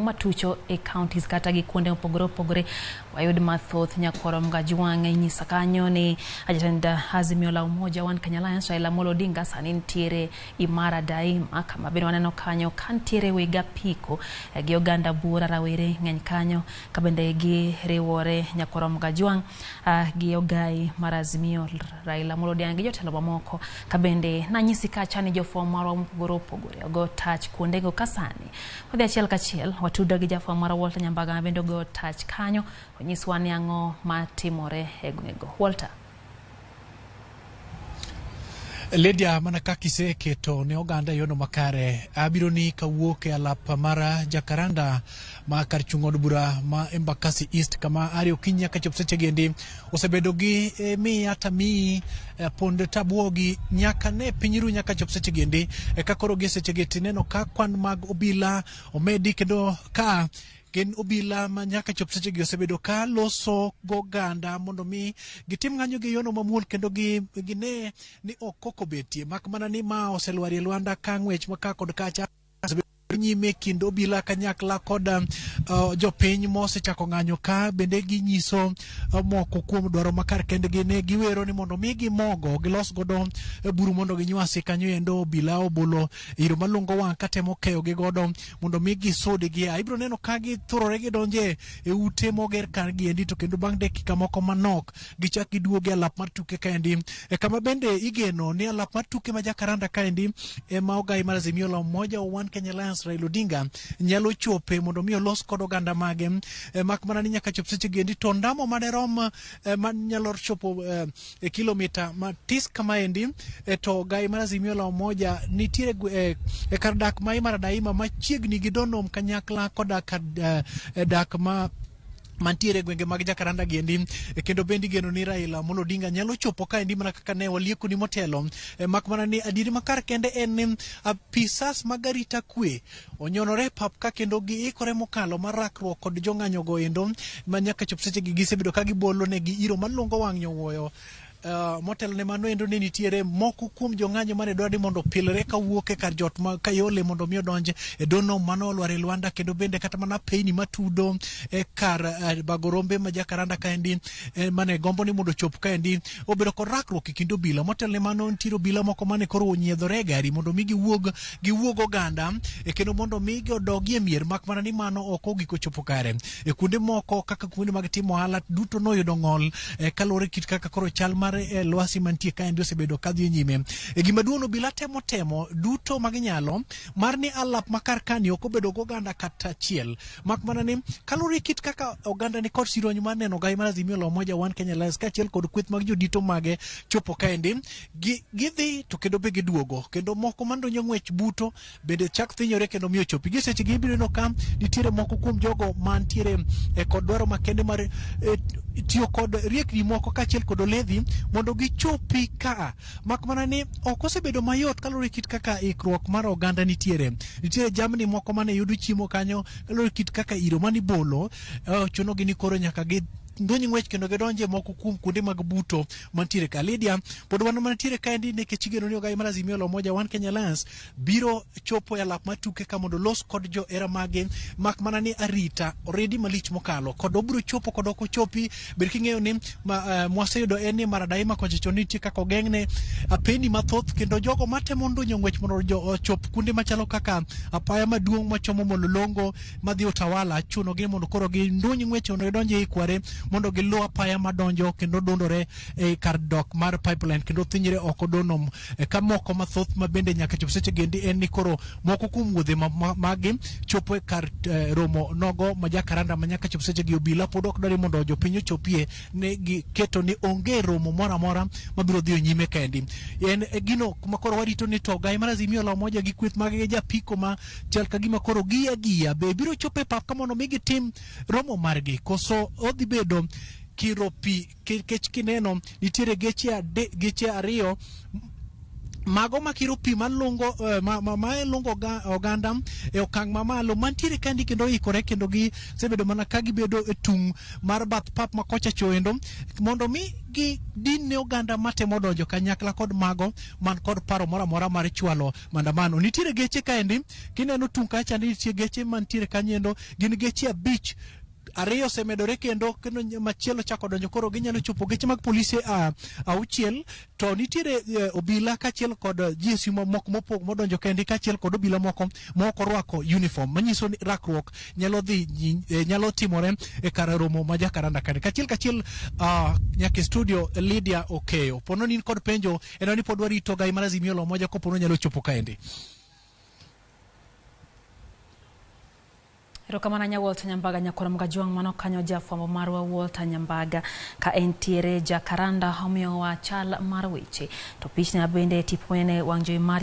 Gajwang' matucho e counties kata gi kuonde opogore wayud mathoth Nyakorom Gajwang' inyisa kanyo ni ajatend Azimio la Umoja One Kenya Alliance Raila Amolo Odinga sani ntiere Imara Daima kama bende waneno kanyo kantiere wiga piko gi oganda bura rawere ng'eny kanyo kabende gi riwore Nyakorom Gajwang' gi ogai mar Azimio Raila Amolo Odinga gi jotelo mamoko kabende nanyisi kacha ni jofwambo marwa opogore go touch kuondego kasani wadhi achiel kachiel watudo gi jafwambo marwa Walter Nyambaga bende go touch kanyo onyiswa ni ang'o matimore e gweng'go. Walter. Lydia manakakise keto ne oganda yono makare abiro ni kawuok e alap mara Jacaranda ma kar chung od bura ma Embakasi East kama ari okinya ka chop seche gendi osebedo gi mi ata mi ponde tabuogi nyaka ne pinyiru nyaka chop seche gendi ka koro gi seche geti neno ka kwan mag obila omedi kendo ka gen obila ma nyaka chop seche gi osebedo ka loso goganda mondo mi gitim ng'anyo gi yono mamuol kendo gine ni okoko betie mak mana ni ma oselwari Lwanda ka ng'wech maka kod kacha nyime kindo obila kanyakla kod jopiny mosechako ng'anyo ka bende ginyiso moko kuom dwaro makar kendgi ne giwero ni mondo mi gimogo gilos godo buru mondo ginywasi kanyo endo obila obolo iro malungo wang' katemo keyo gi godo mondo mi gisudi gi ibro neno ka githurore gidonje e ute moger kar giendi to kendo bang' dakika moko manok gichak giduoge alap mar tuke kaendi kama bende igeno ni alap mar tuke ma Jacaranda kaendi ma ogai mar Azimio la Umoja One Kenya Alliance Raila Odinga nyalo chope mondo mi olos kod oganda mage mak mana ni nyaka chop seche gendi to ndamo maderom man nyalo chopo e kilomita matis kama endi to gai mar Azimio la Umoja nitiere e kar dak ma Imara Daima machiegni gi Donom kanyakla koda dak ma mantiere gwenge mag Jacaranda giendi kendo bendi geno ni Raila Amolo Odinga nyalo chopo ka endi mana kaka ne walieko ni motelo mak mana ni adiri makar kende en apisas magarita kwe onyonore pap ka kendo giikore mokalo marakruok kod jong'anyo go endo manyaka chop seche gi gisebedo ka gibolo ne gi iro malungo wang' nyowoyo motel ne mano endo ne nitiere moko kuom jong'anyo mane dwadi mondo pilre ka wuok e kar jot ma kayole mondo mi odonje e dono mano olware Lwanda kendo bende kata mana peini matudo e kar Bagorombe ma Jacaranda kaendi mane gombo ni mondo chop kaendi obedo kod rakruok e kind obila motel ne mano nitiere obila moko mane koro onyiedhore gari mondo mi giwuog oganda kendo mondo mi odogie mier mak mana ni mano ok ogiko chopo kare e kuonde moko kaka kuonde mag timo ohala duto noyudo ng'ol kalore kit kaka koro chal mar lwasi mantie kaendi osebedo kadhi nyime gima duono obila temo duto maginyalo mar ni alap makar kani ok obedo goganda kata achiel mak mana ni kalore kit kaka oganda ni kod sirony mar neno gai mar Azimio la Umoja One Kenya Alliance kaachiel kod kweth mag jodito mage chopo kaendi gidhi to kendo be giduogo kendo moko mandonyo ng'wech buto bende chak thinyore kendo miyo chopi gi seche gi ibiro no ka nitiere moko kuom jogo mantiere kod dwaro makende mar tiyo kod riekni moko kaachiel kod oledhi mondo gichopi ka mak mana ni ok osebedo mayot kalore kit kaka ikruok mar oganda nitiere jamni moko mane yudo chiemo kanyo kalore kit kaka iro mani bolo chuno gi ni koro nyaka gi ndonyi ng'wech kendo gidonje moko kuom kuonde mag buto mantiere ka Lydia pod wan mantiere kaendi nikech igeno ni ogai mar Azimio la Umoja One Kenya Alliance biro chopo e alap matuke ka mondo los kod jo era mage mak mana ni arita already malich mokalo kod obiro chopo kod ok ochopi ber king'eyo ni mwaseyudo en ni Imara Daima kochecho nitie kaka ogeng'ne apeni mathoth kendo jogo matemo ndonyo ng'wech mondo ochop kuonde machalo kaka apaya maduong' machomo Mololongo madhi Utawala chuno gi mondo koro gi ndonyi ng'wech mondo gidonje e kware mondo giluwa apaya madonjo kendo dondore e kar dok mar pipeline kendo thinyre oko Donom ka moko mathoth ma bende nyaka chop seche gendi en ni koro moko kuom wuodhe magi chopo e kar romo nogo ma Jacaranda ma nyaka chop seche gi obila pod ok dwari mondo jopiny ochopie ne giketo ni onge romo moro amora mabiro dhi nyime kaendi en gino kuma koro warito ni to gai mar Azimio la Umoja gi kweth mage japiko ma chal ka gima koro gia be biro chopo e pap ka mondo mi gitim romo margi koso odhi bedo kiro pi kech kineno nitiere geche ariyo mago makiro pi malungo lungo oganda e okang' mamalo mantiere kandi kendo ikore kendo gi sebedo mana ka gibedo e tung mar bath pap makocha choendo mondo mi gi dinne oganda matemo donjo kanyakla kod mago man kod paro mora mora mar chwalo maandamano. Nitiere geche kaendi kineno tung kacha nitie geche mantiere kanyendo gin geche 5 ariyo semedore kendo machielo chako donjo koro ginyalo chopo geche mag polisi auchiel to nitiere obila kachiel kod GSU moko mopog modonjo kendi kachiel kod obila moko rwako uniform manyiso ni rakruok nyalo timore e kar romo ma Jakaranda kani kachiel nyaka studio Lydia Okeyo pono ni kod penjo enoni pod warito gai mar Azimio la Umoja kopono nyalo chopo kaendi. Erokamano nya Walter Nyambaga nyakoro Mgajuang mano kanyo jafwambo marwa Walter Nyambaga ka entiere Jakaranda omiyo wa chal mar weche to pichna bende tipone wang' jowi mar